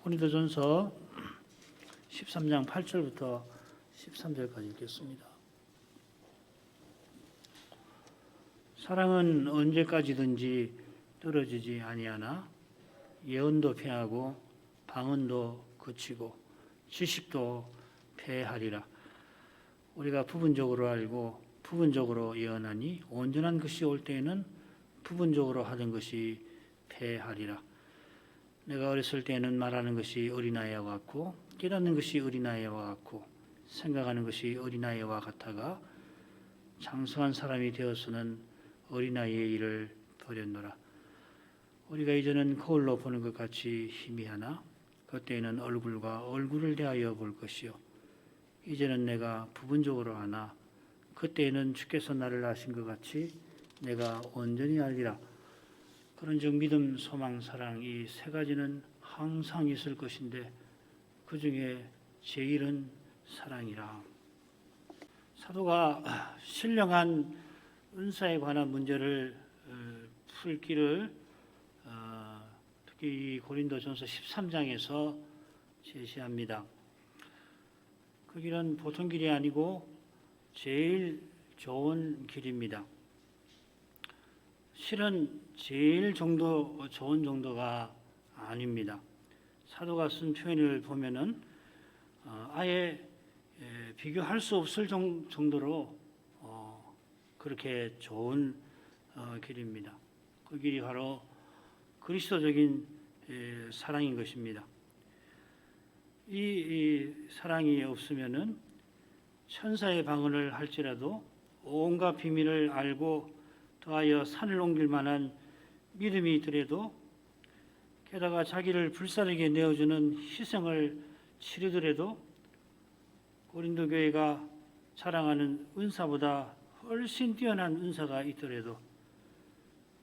고린도전서 13장 8절부터 13절까지 읽겠습니다. 사랑은 언제까지든지 떨어지지 아니하나 예언도 패하고 방언도 그치고 지식도 패하리라. 우리가 부분적으로 알고 부분적으로 예언하니 온전한 것이 올 때에는 부분적으로 하던 것이 패하리라. 내가 어렸을 때는 말하는 것이 어린아이와 같고 깨닫는 것이 어린아이와 같고 생각하는 것이 어린아이와 같아가 장성한 사람이 되어서는 어린아이의 일을 버렸노라. 우리가 이제는 거울로 보는 것 같이 희미하나 그때에는 얼굴과 얼굴을 대하여 볼 것이요 이제는 내가 부분적으로 하나 그때에는 주께서 나를 아신 것 같이 내가 온전히 알리라. 그런즉 믿음, 소망, 사랑 이 세 가지는 항상 있을 것인데 그 중에 제일은 사랑이라. 사도가 신령한 은사에 관한 문제를 풀 길을 특히 고린도전서 13장에서 제시합니다. 그 길은 보통 길이 아니고 제일 좋은 길입니다. 실은 제일 좋은 정도가 아닙니다. 사도가 쓴 표현을 보면은 아예 비교할 수 없을 정도로 그렇게 좋은 길입니다. 그 길이 바로 그리스도적인 사랑인 것입니다. 이 사랑이 없으면은 천사의 방언을 할지라도 온갖 비밀을 알고 더하여 산을 옮길 만한 믿음이 있더라도 게다가 자기를 불사르게 내어주는 희생을 치르더라도 고린도 교회가 자랑하는 은사보다 훨씬 뛰어난 은사가 있더라도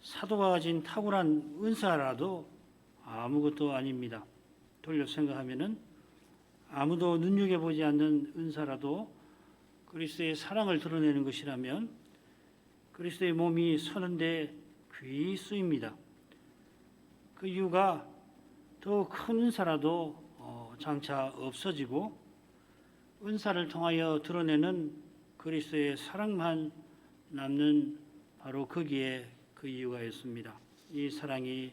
사도가 가진 탁월한 은사라도 아무것도 아닙니다. 돌려 생각하면은 아무도 눈여겨보지 않는 은사라도 그리스도의 사랑을 드러내는 것이라면 그리스도의 몸이 서는데 귀히 쓰입니다. 그 이유가 더 큰 은사라도 장차 없어지고 은사를 통하여 드러내는 그리스도의 사랑만 남는 바로 거기에 그 이유가 있습니다. 이 사랑이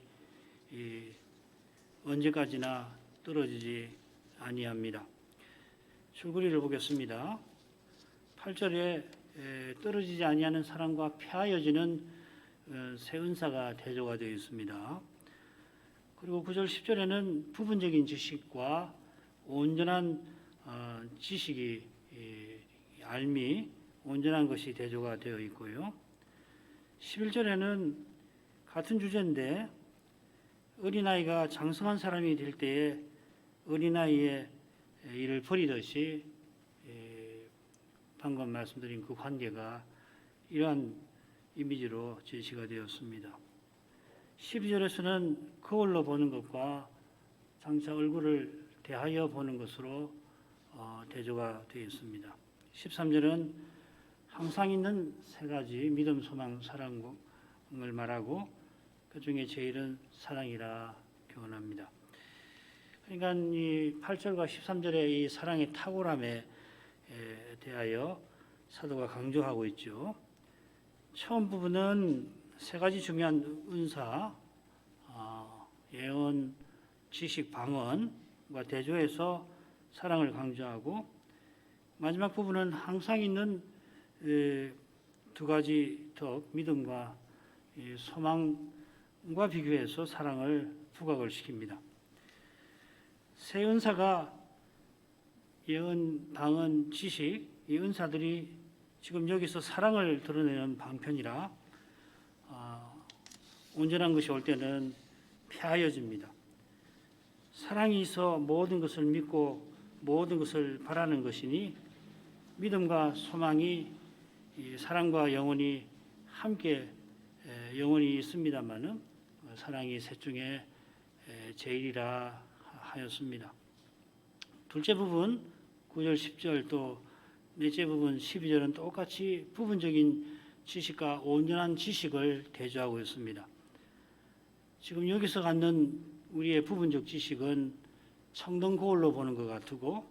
언제까지나 떨어지지 아니합니다. 줄거리를 보겠습니다. 8절에 떨어지지 아니하는 사랑과 폐하여지는 새 은사가 대조가 되어 있습니다. 그리고 9절 10절에는 부분적인 지식과 온전한 지식이 알미 온전한 것이 대조가 되어 있고요. 11절에는 같은 주제인데 어린아이가 장성한 사람이 될 때에 어린아이의 일을 버리듯이 방금 말씀드린 그 관계가 이러한 이미지로 제시가 되었습니다. 12절에서는 거울로 보는 것과 장차 얼굴을 대하여 보는 것으로 대조가 되어 있습니다. 13절은 항상 있는 세 가지 믿음, 소망, 사랑을 말하고 그 중에 제일은 사랑이라 교훈합니다. 그러니까 이 8절과 13절의 이 사랑의 탁월함에 대하여 사도가 강조하고 있죠. 처음 부분은 세 가지 중요한 은사, 예언, 지식, 방언과 대조해서 사랑을 강조하고 마지막 부분은 항상 있는 두 가지 덕, 믿음과 소망과 비교해서 사랑을 부각을 시킵니다. 세 은사가 예언, 방언, 지식, 이 은사들이 지금 여기서 사랑을 드러내는 방편이라 온전한 것이 올 때는 폐하여집니다. 사랑이 있어 모든 것을 믿고 모든 것을 바라는 것이니 믿음과 소망이 사랑과 영혼이 함께 영혼이 있습니다마는 사랑이 셋 중에 제일이라 하였습니다. 둘째 부분 9절 10절 또 넷째 부분 12절은 똑같이 부분적인 지식과 온전한 지식을 대조하고 있습니다. 지금 여기서 갖는 우리의 부분적 지식은 청동 거울로 보는 것 같고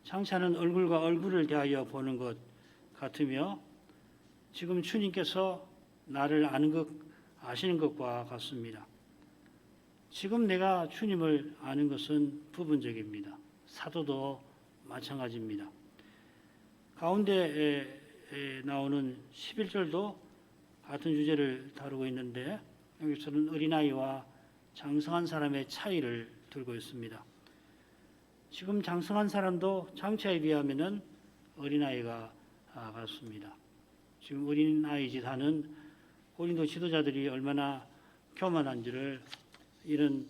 장차는 얼굴과 얼굴을 대하여 보는 것 같으며 지금 주님께서 나를 아시는 것과 같습니다. 지금 내가 주님을 아는 것은 부분적입니다. 사도도 마찬가지입니다. 가운데 나오는 11절도 같은 주제를 다루고 있는데 여기서는 어린아이와 장성한 사람의 차이를 들고 있습니다. 지금 장성한 사람도 장차에 비하면 어린아이가 같습니다. 지금 어린아이짓 하는 고린도 지도자들이 얼마나 교만한지를 이런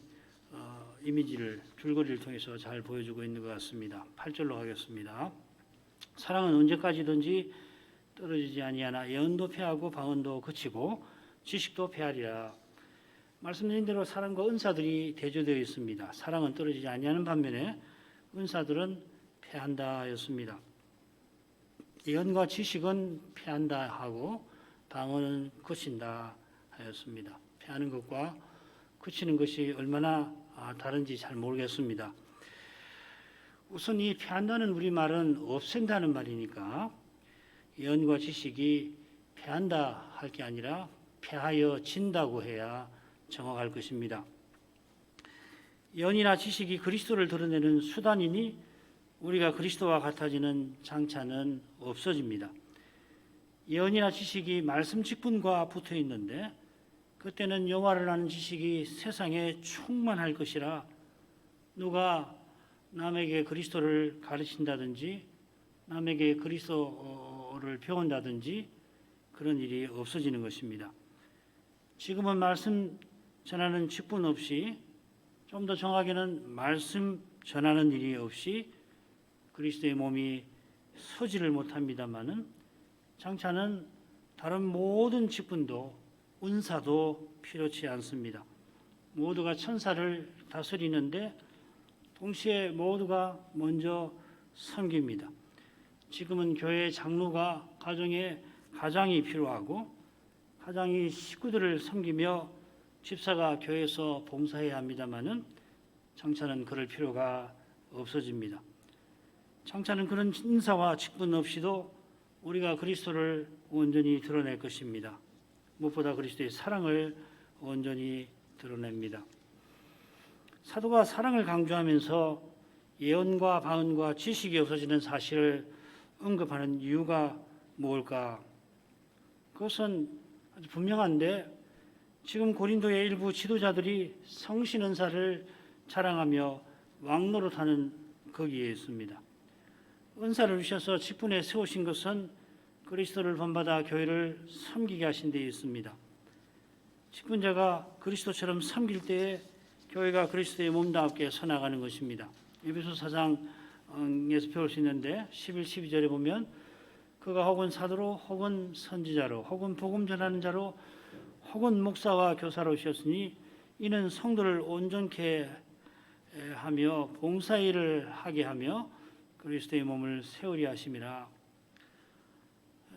이미지를 줄거리를 통해서 잘 보여주고 있는 것 같습니다. 8절로 가겠습니다. 사랑은 언제까지든지 떨어지지 아니하나 예언도 패하고 방언도 그치고 지식도 패하리라. 말씀드린 대로 사랑과 은사들이 대조되어 있습니다. 사랑은 떨어지지 아니하는 반면에 은사들은 패한다였습니다. 예언과 지식은 패한다 하고 방언은 그친다 하였습니다. 패하는 것과 그치는 것이 얼마나 다른지 잘 모르겠습니다. 우선 이 패한다는 우리말은 없앤다는 말이니까 예언과 지식이 패한다 할 게 아니라 패하여 진다고 해야 정확할 것입니다. 예언이나 지식이 그리스도를 드러내는 수단이니 우리가 그리스도와 같아지는 장차는 없어집니다. 예언이나 지식이 말씀 직분과 붙어 있는데 그때는 여호와를 아는 지식이 세상에 충만할 것이라 누가 남에게 그리스도를 가르친다든지 남에게 그리스도를 배운다든지 그런 일이 없어지는 것입니다. 지금은 말씀 전하는 직분 없이 좀 더 정확하게는 말씀 전하는 일이 없이 그리스도의 몸이 서지를 못합니다마는 장차는 다른 모든 직분도 은사도 필요치 않습니다. 모두가 천사를 다스리는데 동시에 모두가 먼저 섬깁니다. 지금은 교회 장로가 가정에 가장이 필요하고 가장이 식구들을 섬기며 집사가 교회에서 봉사해야 합니다마는 장차는 그럴 필요가 없어집니다. 장차는 그런 인사와 직분 없이도 우리가 그리스도를 온전히 드러낼 것입니다. 무엇보다 그리스도의 사랑을 온전히 드러냅니다. 사도가 사랑을 강조하면서 예언과 방언과 지식이 없어지는 사실을 언급하는 이유가 무엇일까? 그것은 아주 분명한데 지금 고린도의 일부 지도자들이 성신 은사를 자랑하며 왕노릇하는 거기에 있습니다. 은사를 주셔서 직분에 세우신 것은 그리스도를 본받아 교회를 섬기게 하신 데 있습니다. 직분자가 그리스도처럼 섬길 때에 교회가 그리스도의 몸답게 서나가는 것입니다. 에베소 4장에서 배울 수 있는데 11, 12절에 보면 그가 혹은 사도로 혹은 선지자로 혹은 복음 전하는 자로 혹은 목사와 교사로 오셨으니 이는 성도를 온전케 하며 봉사일을 하게 하며 그리스도의 몸을 세우리 하심이라.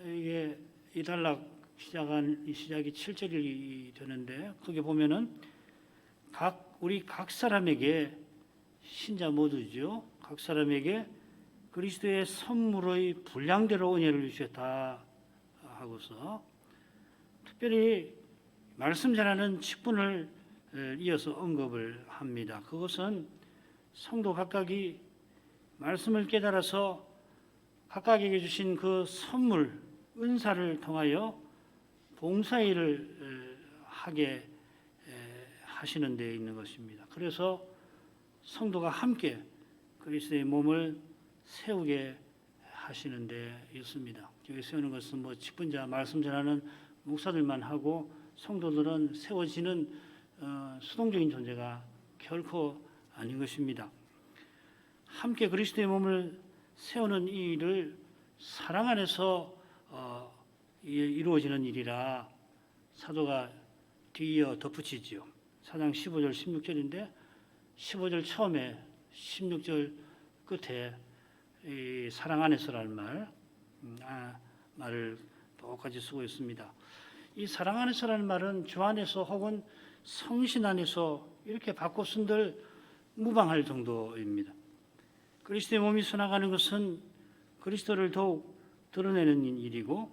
이게 이 단락 시작이 7절이 되는데 거기 보면은 우리 각 사람에게 신자 모두죠. 각 사람에게 그리스도의 선물의 분량대로 은혜를 주셨다 하고서 특별히 말씀 전하는 직분을 이어서 언급을 합니다. 그것은 성도 각각이 말씀을 깨달아서 각각에게 주신 그 선물, 은사를 통하여 봉사일을 하게 하시는 데 있는 것입니다. 그래서 성도가 함께 그리스도의 몸을 세우게 하시는 데 있습니다. 여기 세우는 것은 뭐 직분자, 말씀 전하는 목사들만 하고 성도들은 세워지는 수동적인 존재가 결코 아닌 것입니다. 함께 그리스도의 몸을 세우는 이 일을 사랑 안에서 이루어지는 일이라 사도가 뒤이어 덧붙이지요. 4장 15절 16절인데 15절 처음에 16절 끝에 이 사랑 안에서라는 말을 똑같이 쓰고 있습니다. 이 사랑 안에서라는 말은 주 안에서 혹은 성신 안에서 이렇게 바꿔 쓴들 무방할 정도입니다. 그리스도의 몸이 서나가는 것은 그리스도를 더욱 드러내는 일이고,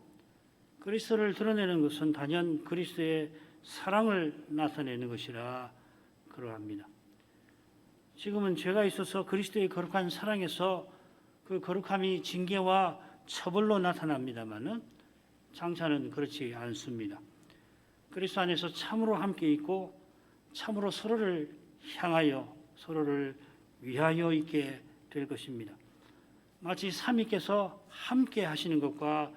그리스도를 드러내는 것은 단연 그리스도의 사랑을 나타내는 것이라 그러합니다. 지금은 죄가 있어서 그리스도의 거룩한 사랑에서 그 거룩함이 징계와 처벌로 나타납니다마는 장차는 그렇지 않습니다. 그리스도 안에서 참으로 함께 있고 참으로 서로를 향하여 서로를 위하여 있게 될 것입니다. 마치 삼위께서 함께 하시는 것과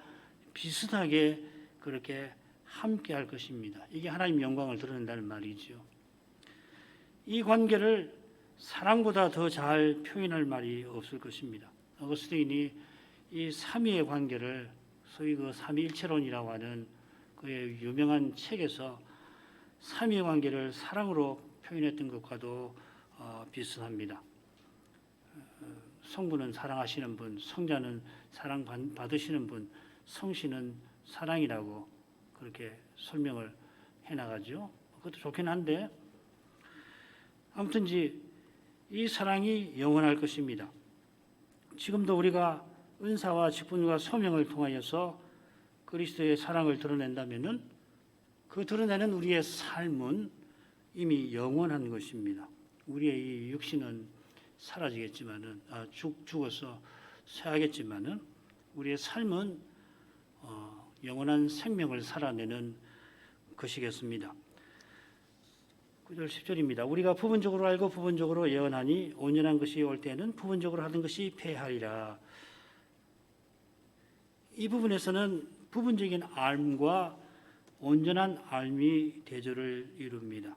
비슷하게 그렇게 함께 할 것입니다. 이게 하나님 영광을 드러낸다는 말이죠. 이 관계를 사랑보다 더 잘 표현할 말이 없을 것입니다. 어거스틴이 이 삼위의 관계를 소위 그 삼위일체론이라고 하는 그의 유명한 책에서 삼위의 관계를 사랑으로 표현했던 것과도 비슷합니다. 성부는 사랑하시는 분, 성자는 사랑받으시는 분, 성신은 사랑이라고 그렇게 설명을 해나가죠. 그것도 좋긴 한데 아무튼 이 사랑이 영원할 것입니다. 지금도 우리가 은사와 직분과 소명을 통하여서 그리스도의 사랑을 드러낸다면은 그 드러내는 우리의 삶은 이미 영원한 것입니다. 우리의 이 육신은 사라지겠지만은 죽어서 쇠하겠지만은 우리의 삶은 영원한 생명을 살아내는 것이겠습니다. 9절 10절입니다. 우리가 부분적으로 알고 부분적으로 예언하니 온전한 것이 올 때에는 부분적으로 하던 것이 패하리라. 이 부분에서는 부분적인 알과 온전한 알미 대조를 이룹니다.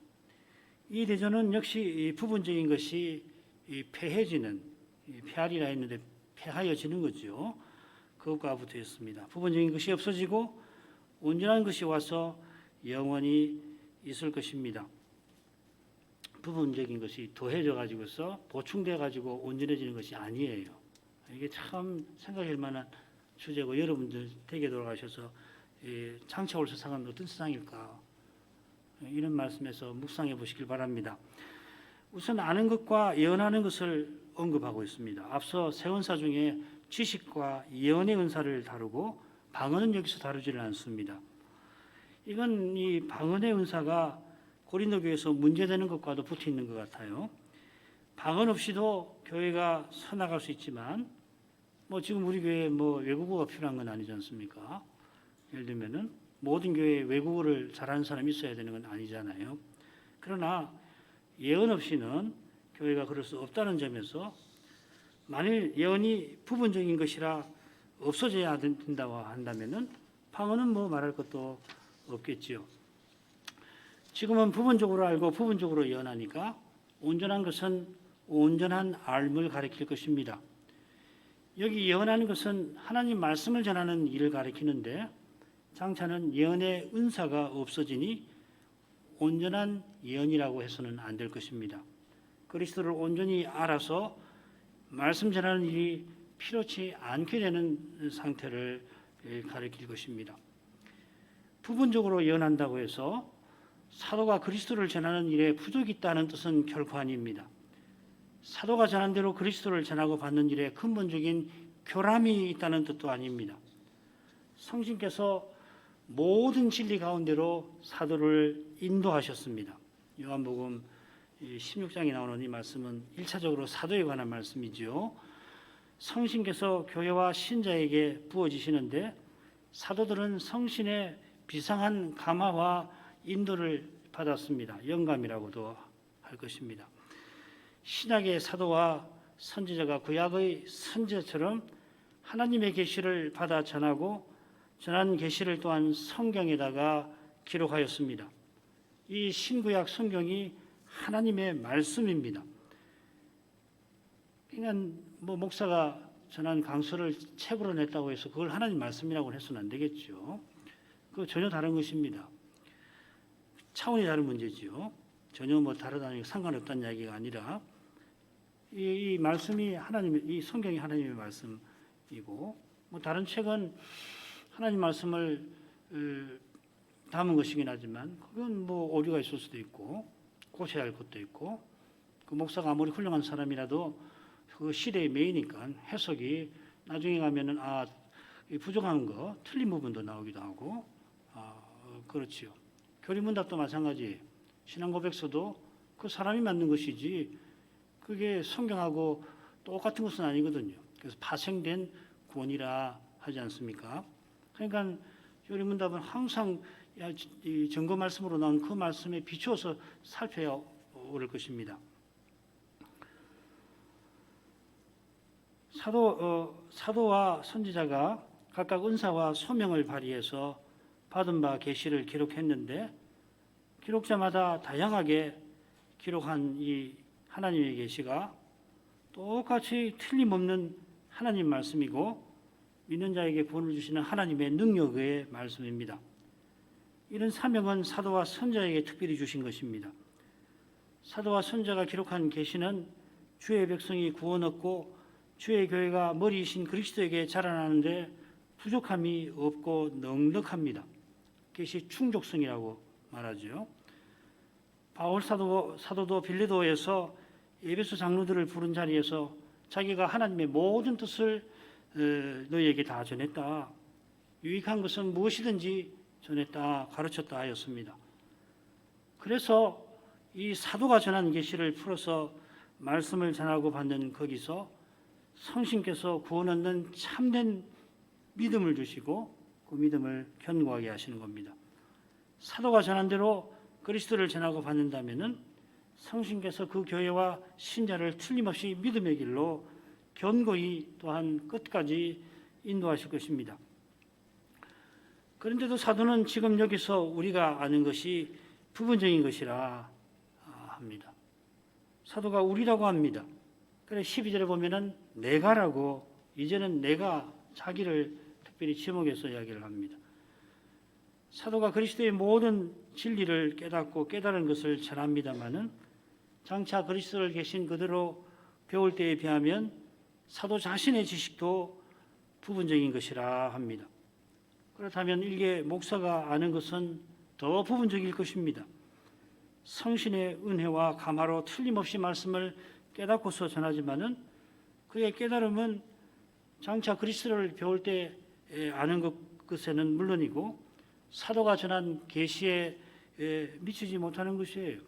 이 대조는 역시 부분적인 것이 패해지는, 패하리라 했는데 패하여지는 거죠. 그것과 붙어 있습니다. 부분적인 것이 없어지고 온전한 것이 와서 영원히 있을 것입니다. 부분적인 것이 더해져 가지고서 보충돼 가지고 온전해지는 것이 아니에요. 이게 참 생각할 만한 주제고, 여러분들 댁에 돌아가셔서 장차 올 세상은 어떤 세상일까, 이런 말씀에서 묵상해 보시길 바랍니다. 우선 아는 것과 예언하는 것을 언급하고 있습니다. 앞서 세 은사 중에 지식과 예언의 은사를 다루고 방언은 여기서 다루지를 않습니다. 이건 이 방언의 은사가 고린도 교회에서 문제되는 것과도 붙어 있는 것 같아요. 방언 없이도 교회가 서나갈 수 있지만 지금 우리 교회에 외국어가 필요한 건 아니지 않습니까? 예를 들면은 모든 교회에 외국어를 잘하는 사람이 있어야 되는 건 아니잖아요. 그러나 예언 없이는 교회가 그럴 수 없다는 점에서 만일 예언이 부분적인 것이라 없어져야 된다고 한다면은 방언은 말할 것도 없겠지요. 지금은 부분적으로 알고 부분적으로 예언하니까 온전한 것은 온전한 알을 가리킬 것입니다. 여기 예언하는 것은 하나님 말씀을 전하는 일을 가리키는데 장차는 예언의 은사가 없어지니 온전한 예언이라고 해서는 안 될 것입니다. 그리스도를 온전히 알아서 말씀 전하는 일이 필요치 않게 되는 상태를 가리킬 것입니다. 부분적으로 예언한다고 해서 사도가 그리스도를 전하는 일에 부족이 있다는 뜻은 결코 아닙니다. 사도가 전한 대로 그리스도를 전하고 받는 일에 근본적인 교람이 있다는 뜻도 아닙니다. 성신께서 모든 진리 가운데로 사도를 인도하셨습니다. 요한복음 16장에 나오는 이 말씀은 1차적으로 사도에 관한 말씀이죠. 성신께서 교회와 신자에게 부어지시는데 사도들은 성신의 비상한 감화와 인도를 받았습니다. 영감이라고도 할 것입니다. 신약의 사도와 선지자가 구약의 선지자처럼 하나님의 계시를 받아 전하고 전한 계시를 또한 성경에다가 기록하였습니다. 이 신구약 성경이 하나님의 말씀입니다. 그냥 목사가 전한 강서를 책으로 냈다고 해서 그걸 하나님 말씀이라고 해서는 안 되겠죠. 그거 전혀 다른 것입니다. 차원이 다른 문제지요. 전혀 다르다는 상관없다는 이야기가 아니라 이 말씀이 이 성경이 하나님의 말씀이고 다른 책은 하나님 말씀을 담은 것이긴 하지만 그건 오류가 있을 수도 있고 고쳐야 할 것도 있고 그 목사가 아무리 훌륭한 사람이라도 그 시대의 매이니까 해석이 나중에 가면은 부족한 거 틀린 부분도 나오기도 하고 그렇지요. 교리문답도 마찬가지. 신앙 고백서도 그 사람이 만든 것이지 그게 성경하고 똑같은 것은 아니거든요. 그래서 파생된 구원이라 하지 않습니까? 그러니까 교리문답은 항상 이 증거 말씀으로 나온 그 말씀에 비추어서 살펴야 올 것입니다. 사도와 선지자가 각각 은사와 소명을 발휘해서 받은 바 계시를 기록했는데 기록자마다 다양하게 기록한 이 하나님의 계시가 똑같이 틀림없는 하나님 말씀이고 믿는 자에게 구원을 주시는 하나님의 능력의 말씀입니다. 이런 사명은 사도와 선자에게 특별히 주신 것입니다. 사도와 선자가 기록한 계시는 주의 백성이 구원 얻고 주의 교회가 머리이신 그리스도에게 자라나는데 부족함이 없고 넉넉합니다. 계시 충족성이라고 말하죠. 바울 사도도 빌립보에서 에베소 장로들을 부른 자리에서 자기가 하나님의 모든 뜻을 너희에게 다 전했다. 유익한 것은 무엇이든지 전했다, 가르쳤다 하였습니다. 그래서 이 사도가 전한 계시를 풀어서 말씀을 전하고 받는 거기서 성신께서 구원 얻는 참된 믿음을 주시고 그 믿음을 견고하게 하시는 겁니다. 사도가 전한 대로 그리스도를 전하고 받는다면은 성신께서 그 교회와 신자를 틀림없이 믿음의 길로 견고히 또한 끝까지 인도하실 것입니다. 그런데도 사도는 지금 여기서 우리가 아는 것이 부분적인 것이라 합니다. 사도가 우리라고 합니다. 그래 12절에 보면은 내가라고 이제는 내가 자기를 특별히 지목해서 이야기를 합니다. 사도가 그리스도의 모든 진리를 깨닫고 깨달은 것을 전합니다마는 장차 그리스도를 계신 그대로 배울 때에 비하면 사도 자신의 지식도 부분적인 것이라 합니다. 그렇다면 일개 목사가 아는 것은 더 부분적일 것입니다. 성신의 은혜와 감화로 틀림없이 말씀을 깨닫고서 전하지만은 그의 깨달음은 장차 그리스도를 배울 때 아는 것에는 물론이고 사도가 전한 계시에 미치지 못하는 것이에요.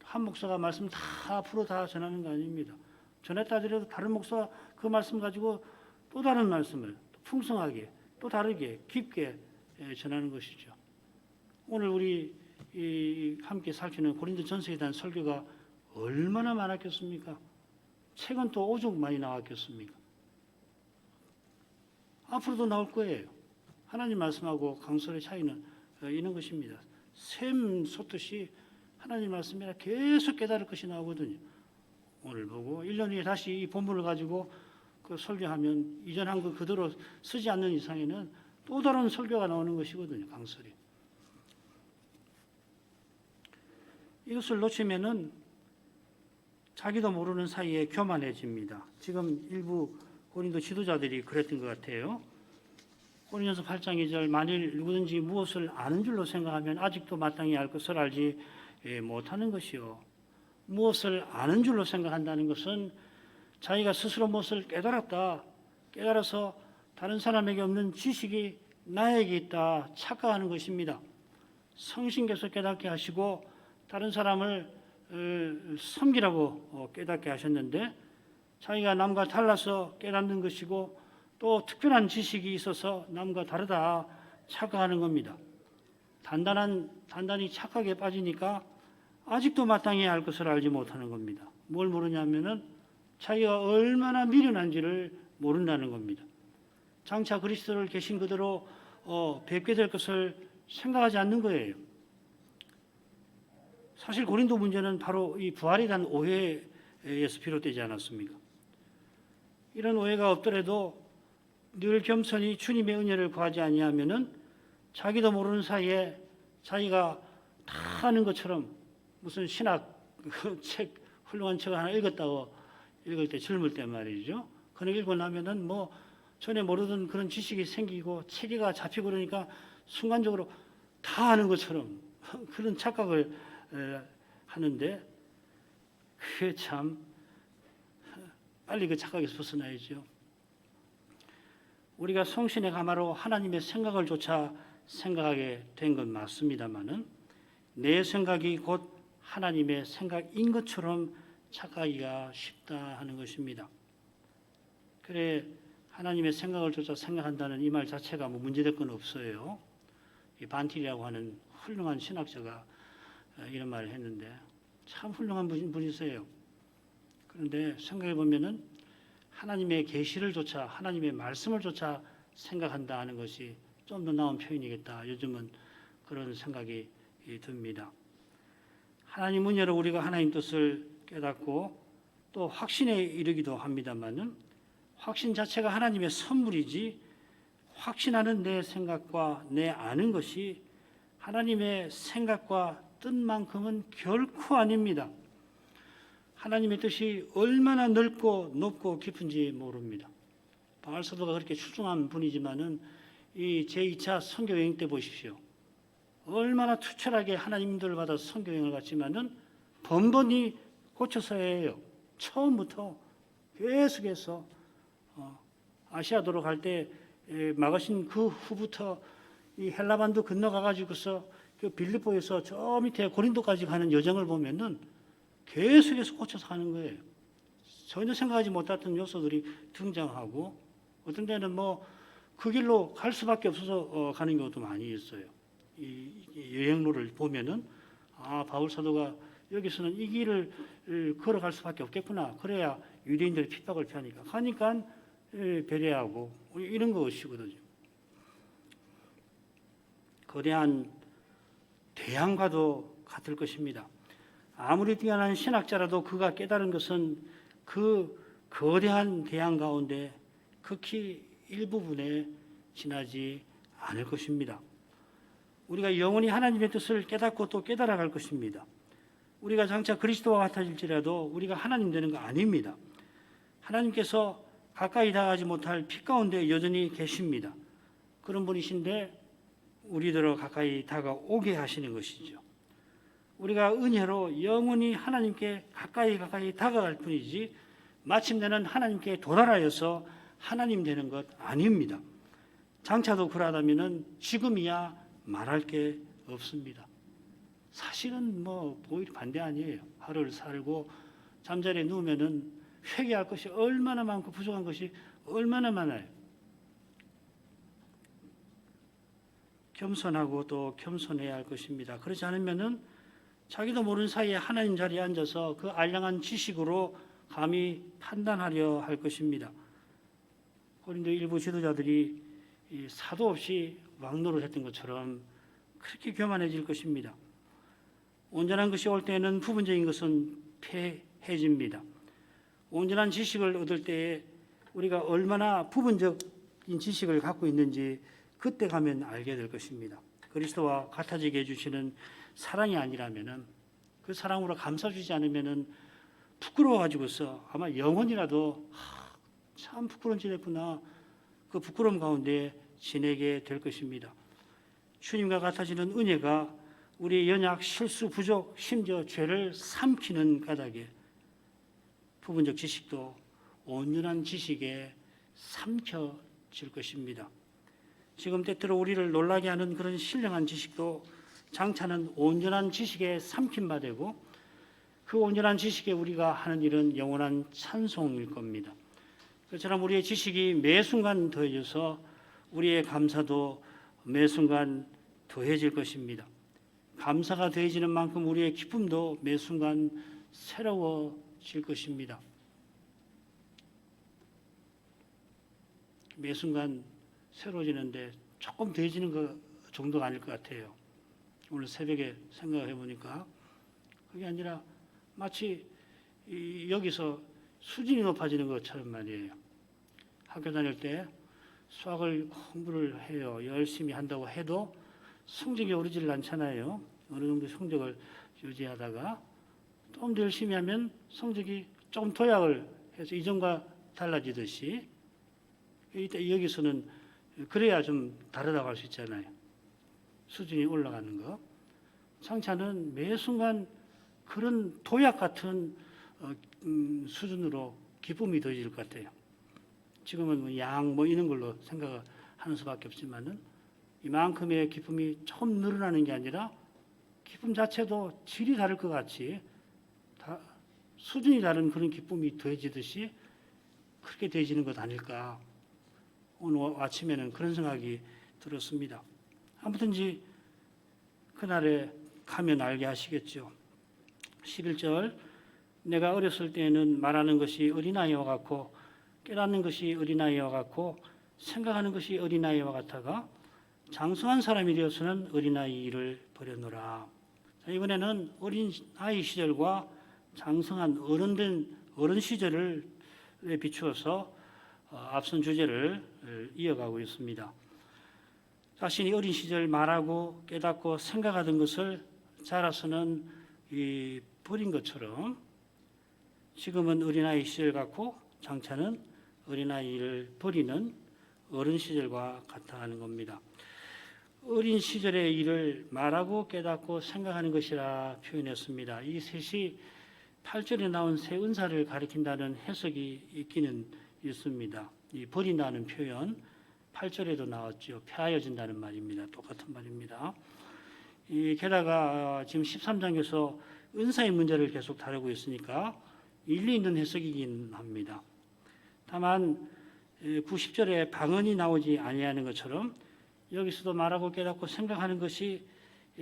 한 목사가 말씀 다 앞으로 다 전하는 거 아닙니다. 전했다 하더라도 다른 목사가 그 말씀 가지고 또 다른 말씀을 풍성하게 또 다르게 깊게 전하는 것이죠. 오늘 우리 함께 살피는 고린도 전서에 대한 설교가 얼마나 많았겠습니까? 책은 또 오죽 많이 나왔겠습니까? 앞으로도 나올 거예요. 하나님 말씀하고 강설의 차이는 있는 것입니다. 샘 솟듯이 하나님 말씀이라 계속 깨달을 것이 나오거든요. 오늘 보고 1년 후에 다시 이 본문을 가지고 그 설교하면 이전 한 거 그대로 쓰지 않는 이상에는 또 다른 설교가 나오는 것이거든요. 강설이. 이것을 놓치면은 자기도 모르는 사이에 교만해집니다. 지금 일부 고린도 지도자들이 그랬던 것 같아요. 고린도서 8장 2절 만일 누구든지 무엇을 아는 줄로 생각하면 아직도 마땅히 알 것을 알지 못하는 것이요. 무엇을 아는 줄로 생각한다는 것은 자기가 스스로 무엇을 깨달아서 다른 사람에게 없는 지식이 나에게 있다 착각하는 것입니다. 성신께서 깨닫게 하시고 다른 사람을 섬기라고 깨닫게 하셨는데 자기가 남과 달라서 깨닫는 것이고 또 특별한 지식이 있어서 남과 다르다 착각하는 겁니다. 단단히 착각에 빠지니까 아직도 마땅히 알 것을 알지 못하는 겁니다. 뭘 모르냐면은 자기가 얼마나 미련한지를 모른다는 겁니다. 장차 그리스도를 계신 그대로 뵙게 될 것을 생각하지 않는 거예요. 사실 고린도 문제는 바로 이 부활에 대한 오해에서 비롯되지 않았습니까? 이런 오해가 없더라도 늘 겸손히 주님의 은혜를 구하지 아니하면은 자기도 모르는 사이에 자기가 다 아는 것처럼 무슨 신학 책 훌륭한 책을 하나 읽었다고 읽을 때 젊을 때 말이죠. 그걸 읽고 나면은 뭐 전에 모르던 그런 지식이 생기고 체계가 잡히고 그러니까 순간적으로 다 아는 것처럼 그런 착각을 하는데 그게 참 빨리 그 착각에서 벗어나야죠. 우리가 성신의 가마로 하나님의 생각을 조차 생각하게 된 건 맞습니다마는 내 생각이 곧 하나님의 생각인 것처럼 착각하기가 쉽다 하는 것입니다. 그래 하나님의 생각을 조차 생각한다는 이 말 자체가 뭐 문제될 건 없어요. 이 반틸이라고 하는 훌륭한 신학자가 이런 말을 했는데 참 훌륭한 분이세요. 그런데 생각해 보면은 하나님의 계시를 조차 하나님의 말씀을 조차 생각한다 하는 것이 좀 더 나은 표현이겠다. 요즘은 그런 생각이 듭니다. 하나님 은혜로 우리가 하나님 뜻을 깨닫고 또 확신에 이르기도 합니다만은 확신 자체가 하나님의 선물이지 확신하는 내 생각과 내 아는 것이 하나님의 생각과 뜻만큼은 결코 아닙니다. 하나님의 뜻이 얼마나 넓고 높고 깊은지 모릅니다. 바울 사도가 그렇게 출중한 분이지만은 이 제2차 선교 여행 때 보십시오. 얼마나 투철하게 하나님들을 받아 선교 여행을 갔지만은 번번이 고쳐서야 해요. 처음부터 계속해서 아시아도로 갈 때 막으신 그 후부터 이 헬라반도 건너가 가지고서 그 빌립보에서 저 밑에 고린도까지 가는 여정을 보면은 계속해서 고쳐서 가는 거예요. 전혀 생각하지 못했던 요소들이 등장하고 어떤 데는 뭐 그 길로 갈 수밖에 없어서 가는 경우도 많이 있어요. 이 여행로를 보면은 바울 사도가 여기서는 이 길을 걸어갈 수밖에 없겠구나. 그래야 유대인들의 핍박을 피하니까 가니까 배려하고 이런 것이거든요. 거대한 대양과도 같을 것입니다. 아무리 뛰어난 신학자라도 그가 깨달은 것은 그 거대한 대양 가운데 극히 일부분에 지나지 않을 것입니다. 우리가 영원히 하나님의 뜻을 깨닫고 또 깨달아갈 것입니다. 우리가 장차 그리스도와 같아질지라도 우리가 하나님 되는 거 아닙니다. 하나님께서 가까이 다가가지 못할 빛 가운데 여전히 계십니다. 그런 분이신데 우리들을 가까이 다가오게 하시는 것이죠. 우리가 은혜로 영원히 하나님께 가까이 다가갈 뿐이지 마침내는 하나님께 도달하여서 하나님 되는 것 아닙니다. 장차도 그러하다면은 지금이야 말할 게 없습니다. 사실은 뭐 오히려 반대 아니에요. 하루를 살고 잠자리에 누우면은 회개할 것이 얼마나 많고 부족한 것이 얼마나 많아요. 겸손하고 또 겸손해야 할 것입니다. 그렇지 않으면은 자기도 모르는 사이에 하나님 자리에 앉아서 그 알량한 지식으로 감히 판단하려 할 것입니다. 고린도 일부 지도자들이 사도 없이 왕노를 했던 것처럼 그렇게 교만해질 것입니다. 온전한 것이 올 때에는 부분적인 것은 폐해집니다. 온전한 지식을 얻을 때에 우리가 얼마나 부분적인 지식을 갖고 있는지 그때 가면 알게 될 것입니다. 그리스도와 같아지게 해주시는 사랑이 아니라면은 그 사랑으로 감싸주지 않으면은 부끄러워가지고서 아마 영원이라도 참 부끄러운 지냈구나 그 부끄러움 가운데 지내게 될 것입니다. 주님과 같아지는 은혜가 우리의 연약, 실수, 부족, 심지어 죄를 삼키는 까닭에 부분적 지식도 온전한 지식에 삼켜질 것입니다. 지금 때때로 우리를 놀라게 하는 그런 신령한 지식도 장차는 온전한 지식에 삼킴바 되고 그 온전한 지식에 우리가 하는 일은 영원한 찬송일 겁니다. 그처럼 우리의 지식이 매 순간 더해져서 우리의 감사도 매 순간 더해질 것입니다. 감사가 더해지는 만큼 우리의 기쁨도 매 순간 새로워질 것입니다. 매 순간 새로워지는데 조금 더해지는 것 정도가 아닐 것 같아요. 오늘 새벽에 생각해 보니까 그게 아니라 마치 여기서 수준이 높아지는 것처럼 말이에요. 학교 다닐 때 수학을 공부를 해요. 열심히 한다고 해도 성적이 오르질 않잖아요. 어느 정도 성적을 유지하다가 좀 더 열심히 하면 성적이 조금 도약을 해서 이전과 달라지듯이 여기서는 그래야 좀 다르다고 할 수 있잖아요. 수준이 올라가는 거. 장차는 매 순간 그런 도약 같은 수준으로 기쁨이 더해질 것 같아요. 지금은 뭐 양 뭐 이런 걸로 생각하는 수밖에 없지만은 이만큼의 기쁨이 조금 늘어나는 게 아니라 기쁨 자체도 질이 다를 것 같이 수준이 다른 그런 기쁨이 더해지듯이 그렇게 더해지는 것 아닐까. 오늘 아침에는 그런 생각이 들었습니다. 아무튼지 그날에 가면 알게 하시겠죠. 11절 내가 어렸을 때에는 말하는 것이 어린아이와 같고 깨닫는 것이 어린아이와 같고 생각하는 것이 어린아이와 같아가 장성한 사람이 되어서는 어린아이 일을 버려노라. 이번에는 어린아이 시절과 장성한 어른 시절을 비추어서 앞선 주제를 이어가고 있습니다. 자신이 어린 시절 말하고 깨닫고 생각하던 것을 자라서는 버린 것처럼 지금은 어린아이 시절 같고 장차는 어린아이를 버리는 어른 시절과 같아 하는 겁니다. 어린 시절의 일을 말하고 깨닫고 생각하는 것이라 표현했습니다. 이 셋이 8절에 나온 새 은사를 가리킨다는 해석이 있기는 있습니다. 이 버린다는 표현 8절에도 나왔죠. 폐하여진다는 말입니다. 똑같은 말입니다. 게다가 지금 13장에서 은사의 문제를 계속 다루고 있으니까 일리 있는 해석이긴 합니다. 다만 90절에 방언이 나오지 아니하는 것처럼 여기서도 말하고 깨닫고 생각하는 것이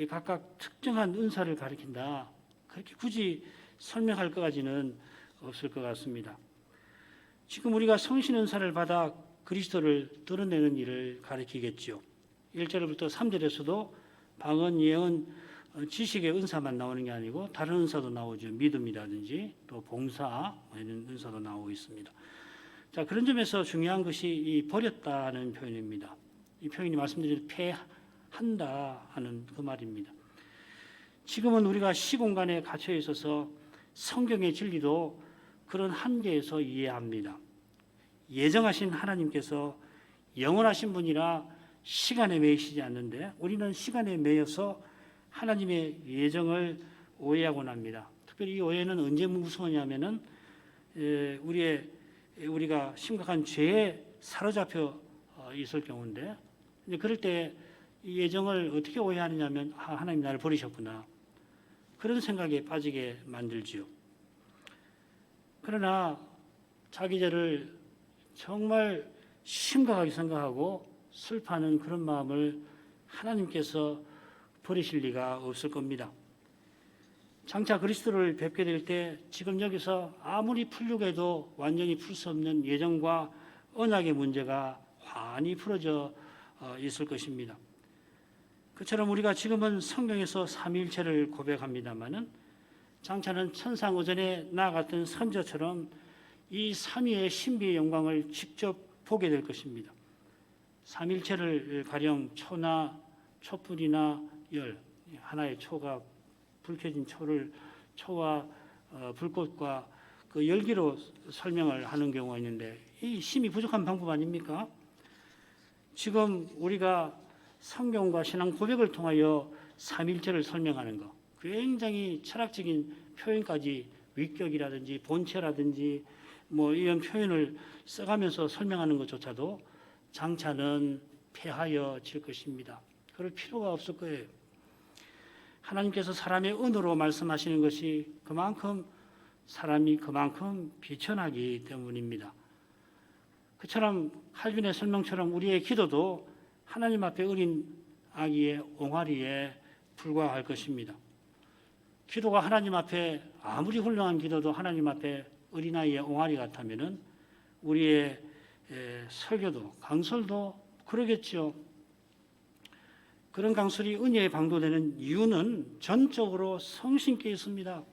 각각 특정한 은사를 가리킨다. 그렇게 굳이 설명할 것까지는 없을 것 같습니다. 지금 우리가 성신 은사를 받아 그리스도를 드러내는 일을 가리키겠죠. 1절부터 3절에서도 방언, 예언, 지식의 은사만 나오는 게 아니고 다른 은사도 나오죠. 믿음이라든지 또 봉사 이런 은사도 나오고 있습니다. 자, 그런 점에서 중요한 것이 이 버렸다는 표현입니다. 이 표현이 말씀드린 폐한다 하는 그 말입니다. 지금은 우리가 시공간에 갇혀 있어서 성경의 진리도 그런 한계에서 이해합니다. 예정하신 하나님께서 영원하신 분이라 시간에 매이시지 않는데 우리는 시간에 매여서 하나님의 예정을 오해하곤 합니다. 특별히 이 오해는 언제 무서우냐면은 우리가 심각한 죄에 사로잡혀 있을 경우인데 그럴 때 이 예정을 어떻게 오해하느냐면 하나님 나를 버리셨구나 그런 생각에 빠지게 만들지요. 그러나 자기 죄를 정말 심각하게 생각하고 슬퍼하는 그런 마음을 하나님께서 버리실 리가 없을 겁니다. 장차 그리스도를 뵙게 될 때 지금 여기서 아무리 풀려고 해도 완전히 풀 수 없는 예정과 언약의 문제가 환히 풀어져 있을 것입니다. 그처럼 우리가 지금은 성경에서 삼위일체를 고백합니다마는 장차는 천상오전에 나아갔던 선조처럼 이 삼위의 신비의 영광을 직접 보게 될 것입니다. 삼위일체를 가령 초나 촛불이나 열, 하나의 초가 불 켜진 초와 불꽃과 그 열기로 설명을 하는 경우가 있는데 이 힘이 부족한 방법 아닙니까? 지금 우리가 성경과 신앙 고백을 통하여 삼위일체를 설명하는 것, 굉장히 철학적인 표현까지 위격이라든지 본체라든지 뭐 이런 표현을 써가면서 설명하는 것조차도 장차는 폐하여질 것입니다. 그럴 필요가 없을 거예요. 하나님께서 사람의 언어로 말씀하시는 것이 사람이 그만큼 비천하기 때문입니다. 그처럼 칼빈의 설명처럼 우리의 기도도 하나님 앞에 어린 아기의 옹알이에 불과할 것입니다. 기도가 하나님 앞에 아무리 훌륭한 기도도 하나님 앞에 어린아이의 옹알이 같다면 우리의 설교도 강설도 그러겠죠. 그런 강설이 은혜에 방도되는 이유는 전적으로 성신께 있습니다.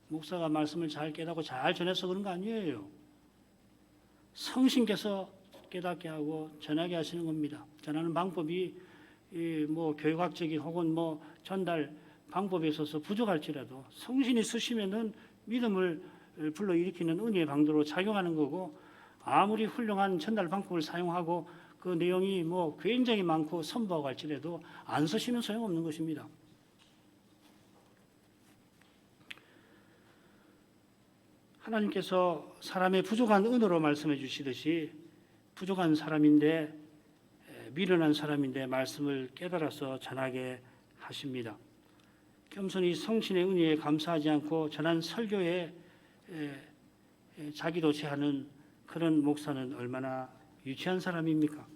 목사가 말씀을 잘 깨닫고 잘 전해서 그런 거 아니에요. 성신께서 깨닫게 하고 전하게 하시는 겁니다. 전하는 방법이 뭐 교육학적인 혹은 뭐 전달 방법에 있어서 부족할지라도 성신이 쓰시면은 믿음을 불러일으키는 은혜의 방도로 작용하는 거고 아무리 훌륭한 전달 방법을 사용하고 그 내용이 뭐 굉장히 많고 선보하고 할지라도 안 쓰시면 소용없는 것입니다. 하나님께서 사람의 부족한 은으로 말씀해 주시듯이 부족한 사람인데 미련한 사람인데 말씀을 깨달아서 전하게 하십니다. 겸손히 성신의 은혜에 감사하지 않고 전한 설교에 자기도 제하는 그런 목사는 얼마나 유치한 사람입니까?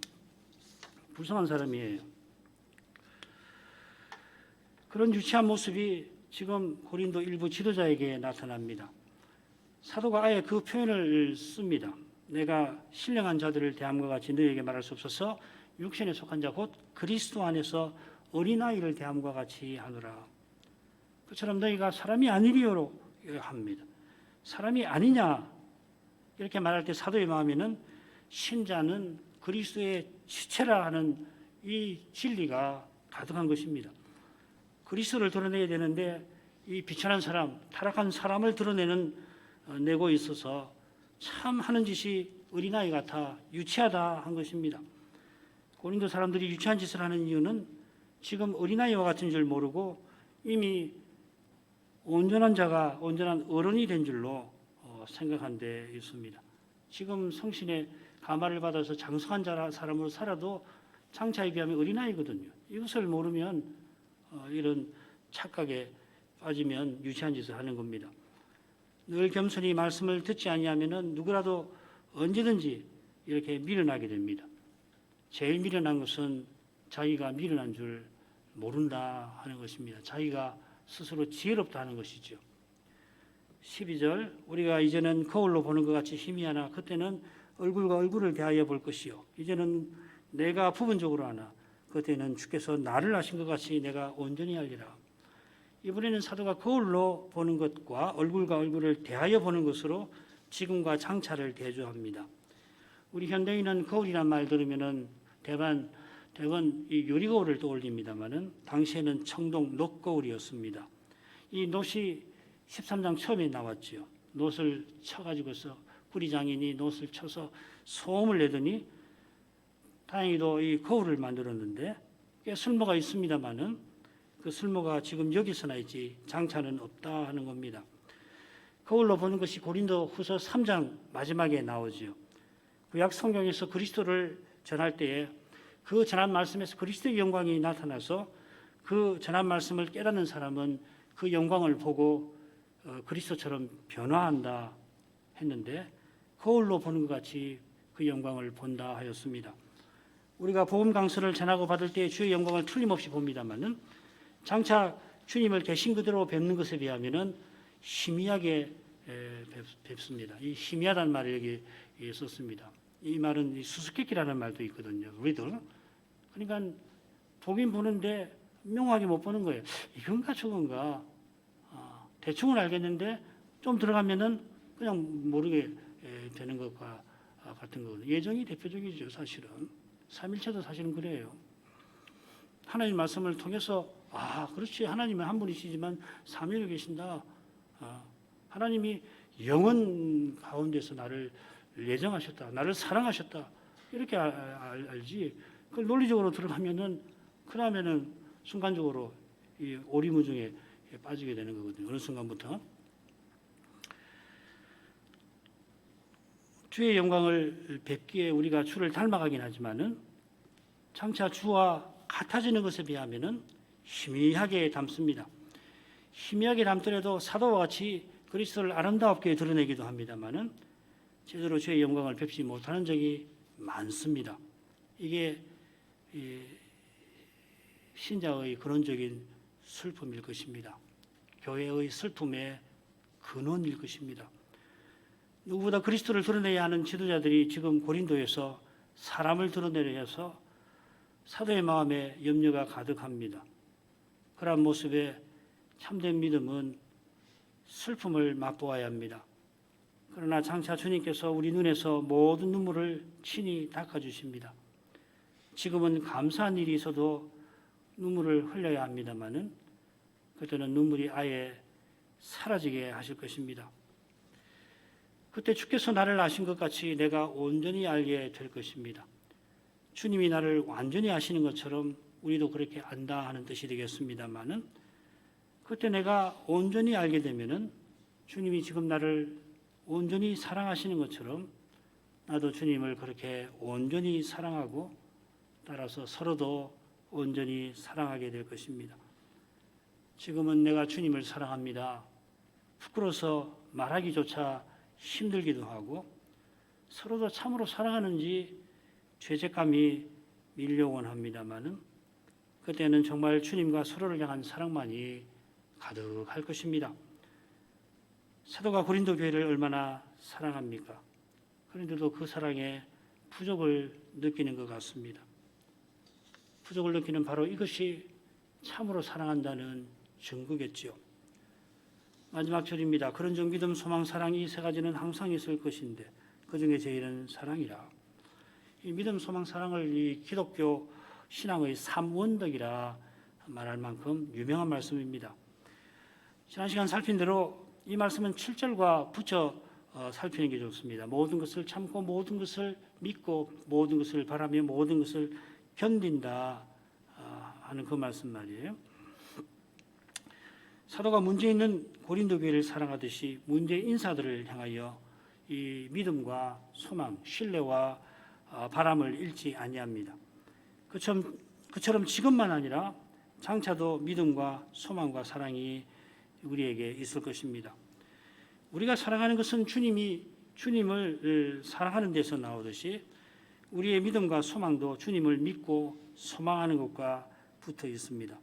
불쌍한 사람이에요. 그런 유치한 모습이 지금 고린도 일부 지도자에게 나타납니다. 사도가 아예 그 표현을 씁니다. 내가 신령한 자들을 대함과 같이 너희에게 말할 수 없어서 육신에 속한 자 곧 그리스도 안에서 어린아이를 대함과 같이 하노라. 그처럼 너희가 사람이 아니리요로 합니다. 사람이 아니냐 이렇게 말할 때 사도의 마음에는 신자는 그리스도의 지체라 하는 이 진리가 가득한 것입니다. 그리스도를 드러내야 되는데 이 비천한 사람, 타락한 사람을 내고 있어서 참 하는 짓이 어린아이 같아 유치하다 한 것입니다. 고린도 사람들이 유치한 짓을 하는 이유는 지금 어린아이와 같은 줄 모르고 이미 온전한 자가 온전한 어른이 된 줄로 생각한 데 있습니다. 지금 성신의 가마를 받아서 장성한 사람으로 살아도 장차에 비하면 어린아이거든요. 이것을 모르면 이런 착각에 빠지면 유치한 짓을 하는 겁니다. 늘 겸손히 말씀을 듣지 아니하면은 누구라도 언제든지 이렇게 미련하게 됩니다. 제일 미련한 것은 자기가 미련한 줄 모른다 하는 것입니다. 자기가 스스로 지혜롭다 하는 것이죠. 12절 우리가 이제는 거울로 보는 것 같이 희미하나 그때는 얼굴과 얼굴을 대하여 볼 것이요 이제는 내가 부분적으로 하나 그때는 주께서 나를 아신 것 같이 내가 온전히 알리라. 이번에는 사도가 거울로 보는 것과 얼굴과 얼굴을 대하여 보는 것으로 지금과 장차를 대조합니다. 우리 현대인은 거울이란 말 들으면은 대번 이 유리거울을 떠올립니다만은 당시에는 청동 놋거울이었습니다. 이 놋이 13장 처음에 나왔지요. 놋을 쳐가지고서 구리장인이 놋을 쳐서 소음을 내더니 다행히도 이 거울을 만들었는데 꽤 쓸모가 있습니다만은 그 쓸모가 지금 여기서나 있지 장차는 없다 하는 겁니다. 거울로 보는 것이 고린도 후서 3장 마지막에 나오지요. 구약 성경에서 그리스도를 전할 때에 그 전한 말씀에서 그리스도의 영광이 나타나서 그 전한 말씀을 깨닫는 사람은 그 영광을 보고 그리스도처럼 변화한다 했는데 거울로 보는 것 같이 그 영광을 본다 하였습니다. 우리가 복음 강서를 전하고 받을 때 주의 영광을 틀림없이 봅니다만은 장차 주님을 계신 그대로 뵙는 것에 비하면은 희미하게 뵙습니다. 이 희미하다는 말을 여기 썼습니다. 이 말은 수수께끼라는 말도 있거든요. 리들. 그러니까 보긴 보는데 명확하게 못 보는 거예요. 이건가 저건가. 대충은 알겠는데 좀 들어가면은 그냥 모르게 되는 것과 같은 거거든요. 예정이 대표적이죠, 사실은. 삼일체도 사실은 그래요. 하나님 말씀을 통해서 그렇지. 하나님은 한 분이시지만 삼위로 계신다. 하나님이 영원 가운데서 나를 예정하셨다. 나를 사랑하셨다. 이렇게 알지. 그걸 논리적으로 들어가면은 그러면은 순간적으로 이 오리무중에 빠지게 되는 거거든요. 어느 순간부터. 주의 영광을 뵙기에 우리가 주를 닮아가긴 하지만은 장차 주와 같아지는 것에 비하면은 희미하게 담습니다. 희미하게 담더라도 사도와 같이 그리스도를 아름답게 드러내기도 합니다만은 제대로 주의 영광을 뵙지 못하는 적이 많습니다. 이게 신자의 근원적인 슬픔일 것입니다. 교회의 슬픔의 근원일 것입니다. 누구보다 그리스도를 드러내야 하는 지도자들이 지금 고린도에서 사람을 드러내려 해서 사도의 마음에 염려가 가득합니다. 그러한 모습에 참된 믿음은 슬픔을 맛보아야 합니다. 그러나 장차 주님께서 우리 눈에서 모든 눈물을 친히 닦아주십니다. 지금은 감사한 일이 있어도 눈물을 흘려야 합니다마는 그때는 눈물이 아예 사라지게 하실 것입니다. 그때 주께서 나를 아신 것 같이 내가 온전히 알게 될 것입니다. 주님이 나를 완전히 아시는 것처럼 우리도 그렇게 안다 하는 뜻이 되겠습니다마는 그때 내가 온전히 알게 되면은 주님이 지금 나를 온전히 사랑하시는 것처럼 나도 주님을 그렇게 온전히 사랑하고 따라서 서로도 온전히 사랑하게 될 것입니다. 지금은 내가 주님을 사랑합니다. 부끄러워서 말하기조차 힘들기도 하고 서로도 참으로 사랑하는지 죄책감이 밀려오곤 합니다마는 그때는 정말 주님과 서로를 향한 사랑만이 가득할 것입니다. 사도가 고린도 교회를 얼마나 사랑합니까? 그런데도 그 사랑에 부족을 느끼는 것 같습니다. 부족을 느끼는 바로 이것이 참으로 사랑한다는 증거겠지요. 마지막 절입니다. 그런 종 믿음, 소망, 사랑 이 세 가지는 항상 있을 것인데 그 중에 제일은 사랑이라. 이 믿음, 소망, 사랑을 이 기독교 신앙의 삼원덕이라 말할 만큼 유명한 말씀입니다. 지난 시간 살핀 대로 이 말씀은 7절과 붙여 살피는 게 좋습니다. 모든 것을 참고 모든 것을 믿고 모든 것을 바라며 모든 것을 견딘다 하는 그 말씀 말이에요. 사도가 문제 있는 고린도 교회를 사랑하듯이 문제 인사들을 향하여 이 믿음과 소망, 신뢰와 바람을 잃지 아니합니다. 그처럼 지금만 아니라 장차도 믿음과 소망과 사랑이 우리에게 있을 것입니다. 우리가 사랑하는 것은 주님을 사랑하는 데서 나오듯이 우리의 믿음과 소망도 주님을 믿고 소망하는 것과 붙어 있습니다.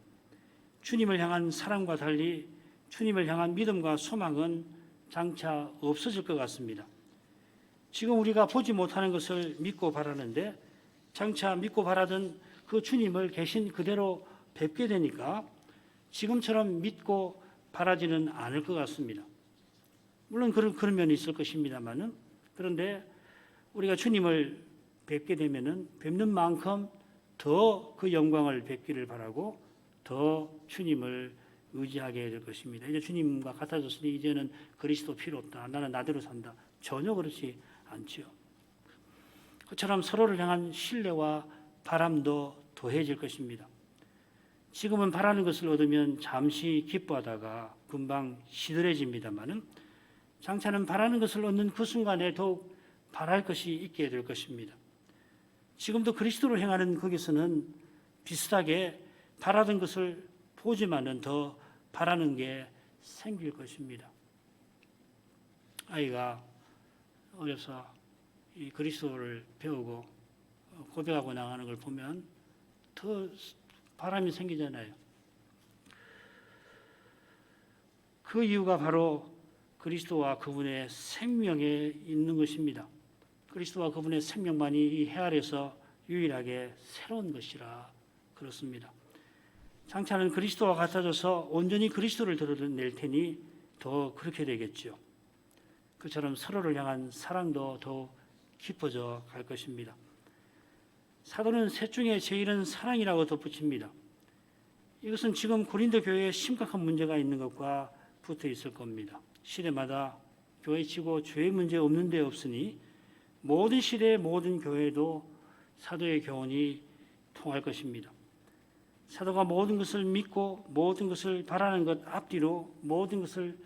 주님을 향한 사랑과 달리 주님을 향한 믿음과 소망은 장차 없어질 것 같습니다. 지금 우리가 보지 못하는 것을 믿고 바라는데 장차 믿고 바라던 그 주님을 계신 그대로 뵙게 되니까 지금처럼 믿고 바라지는 않을 것 같습니다. 물론 그런 면이 있을 것입니다만은 그런데 우리가 주님을 뵙게 되면은 뵙는 만큼 더 그 영광을 뵙기를 바라고 더 주님을 의지하게 될 것입니다. 이제 주님과 같아졌으니 이제는 그리스도 필요 없다. 나는 나대로 산다. 전혀 그렇지 않지요. 그처럼 서로를 향한 신뢰와 바람도 더해질 것입니다. 지금은 바라는 것을 얻으면 잠시 기뻐하다가 금방 시들해집니다마는 장차는 바라는 것을 얻는 그 순간에 더욱 바랄 것이 있게 될 것입니다. 지금도 그리스도로 행하는 거기서는 비슷하게 바라던 것을 보지만은 더 바라는 게 생길 것입니다. 아이가 어려서 이 그리스도를 배우고 고백하고 나가는 걸 보면 더 바람이 생기잖아요. 그 이유가 바로 그리스도와 그분의 생명에 있는 것입니다. 그리스도와 그분의 생명만이 이 해 아래서 유일하게 새로운 것이라 그렇습니다. 장차는 그리스도와 같아져서 온전히 그리스도를 드러낼 테니 더 그렇게 되겠죠. 그처럼 서로를 향한 사랑도 더 깊어져 갈 것입니다. 사도는 셋 중에 제일은 사랑이라고 덧붙입니다. 이것은 지금 고린도 교회에 심각한 문제가 있는 것과 붙어 있을 겁니다. 시대마다 교회치고 죄의 문제 없는 데 없으니 모든 시대의 모든 교회도 사도의 교훈이 통할 것입니다. 사도가 모든 것을 믿고 모든 것을 바라는 것 앞뒤로 모든 것을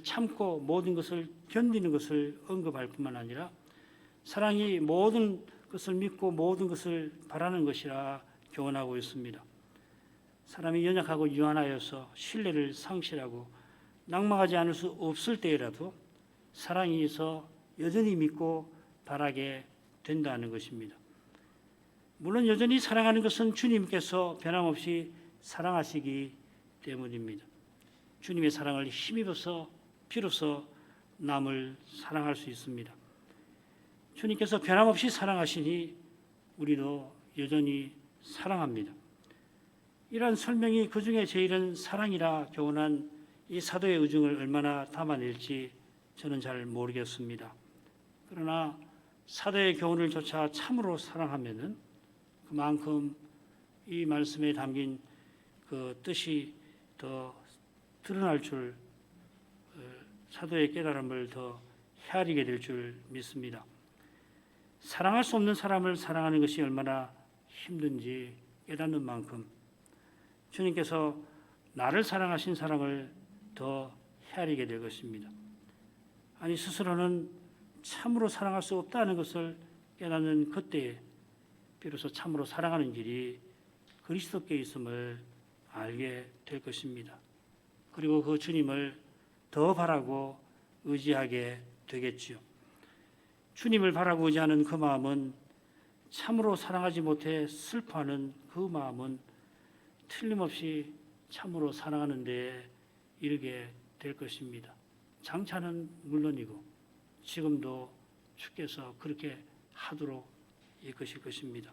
참고 모든 것을 견디는 것을 언급할 뿐만 아니라 사랑이 모든 것을 믿고 모든 것을 바라는 것이라 교훈하고 있습니다. 사람이 연약하고 유한하여서 신뢰를 상실하고 낭망하지 않을 수 없을 때라도 사랑이 있어 여전히 믿고 바라게 된다는 것입니다. 물론 여전히 사랑하는 것은 주님께서 변함없이 사랑하시기 때문입니다. 주님의 사랑을 힘입어서 비로소 남을 사랑할 수 있습니다. 주님께서 변함없이 사랑하시니 우리도 여전히 사랑합니다. 이러한 설명이 그중에 제일은 사랑이라 교훈한 이 사도의 의중을 얼마나 담아낼지 저는 잘 모르겠습니다. 그러나 사도의 교훈을 조차 참으로 사랑하면은 그만큼 이 말씀에 담긴 그 뜻이 더 드러날 줄, 사도의 깨달음을 더 헤아리게 될 줄 믿습니다. 사랑할 수 없는 사람을 사랑하는 것이 얼마나 힘든지 깨닫는 만큼 주님께서 나를 사랑하신 사랑을 더 헤아리게 될 것입니다. 아니 스스로는 참으로 사랑할 수 없다는 것을 깨닫는 그때에 비로소 참으로 사랑하는 길이 그리스도께 있음을 알게 될 것입니다. 그리고 그 주님을 더 바라고 의지하게 되겠지요. 주님을 바라고 의지하는 그 마음은 참으로 사랑하지 못해 슬퍼하는 그 마음은 틀림없이 참으로 사랑하는 데에 이르게 될 것입니다. 장차는 물론이고 지금도 주께서 그렇게 하도록 이끄실 것입니다.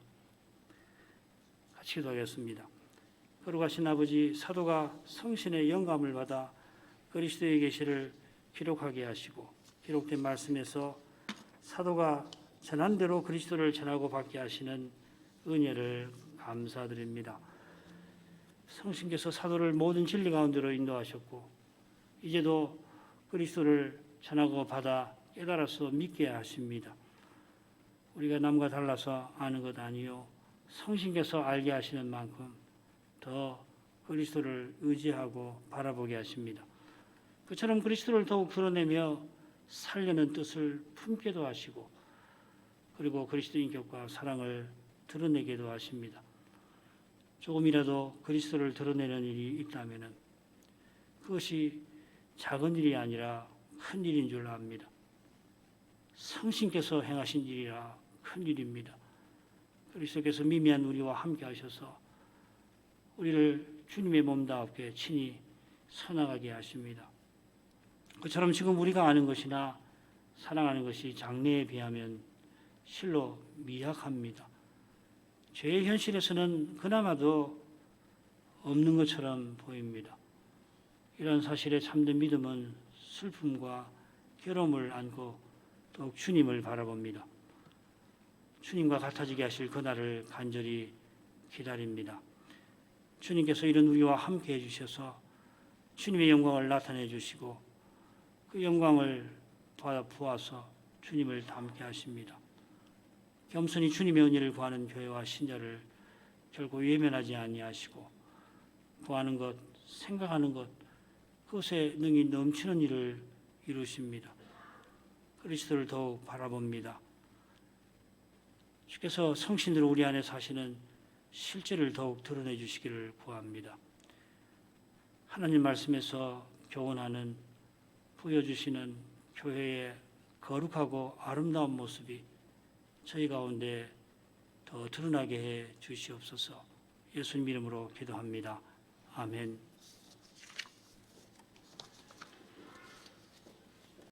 같이 기도하겠습니다. 거룩하신 아버지, 사도가 성신의 영감을 받아 그리스도의 계시를 기록하게 하시고 기록된 말씀에서 사도가 전한 대로 그리스도를 전하고 받게 하시는 은혜를 감사드립니다. 성신께서 사도를 모든 진리 가운데로 인도하셨고 이제도 그리스도를 전하고 받아 깨달아서 믿게 하십니다. 우리가 남과 달라서 아는 것 아니요 성신께서 알게 하시는 만큼 더 그리스도를 의지하고 바라보게 하십니다. 그처럼 그리스도를 더욱 드러내며 살려는 뜻을 품게도 하시고 그리고 그리스도 인격과 사랑을 드러내게도 하십니다. 조금이라도 그리스도를 드러내는 일이 있다면 그것이 작은 일이 아니라 큰 일인 줄 압니다. 성신께서 행하신 일이라 큰 일입니다. 그리스도께서 미미한 우리와 함께 하셔서 우리를 주님의 몸답게 친히 서나가게 하십니다. 그처럼 지금 우리가 아는 것이나 사랑하는 것이 장래에 비하면 실로 미약합니다. 죄의 현실에서는 그나마도 없는 것처럼 보입니다. 이런 사실에 참된 믿음은 슬픔과 괴로움을 안고 더욱 주님을 바라봅니다. 주님과 같아지게 하실 그날을 간절히 기다립니다. 주님께서 이런 우리와 함께 해주셔서 주님의 영광을 나타내 주시고 그 영광을 보아서 주님을 닮게 하십니다. 겸손히 주님의 은혜를 구하는 교회와 신자를 결코 외면하지 아니하시고 구하는 것, 생각하는 것, 그것에 능히 넘치는 일을 이루십니다. 그리스도를 더욱 바라봅니다. 주께서 성신으로 우리 안에 사시는 실제를 더욱 드러내 주시기를 구합니다. 하나님 말씀에서 교훈하는 보여주시는 교회의 거룩하고 아름다운 모습이 저희 가운데 더 드러나게 해 주시옵소서. 예수님 이름으로 기도합니다. 아멘.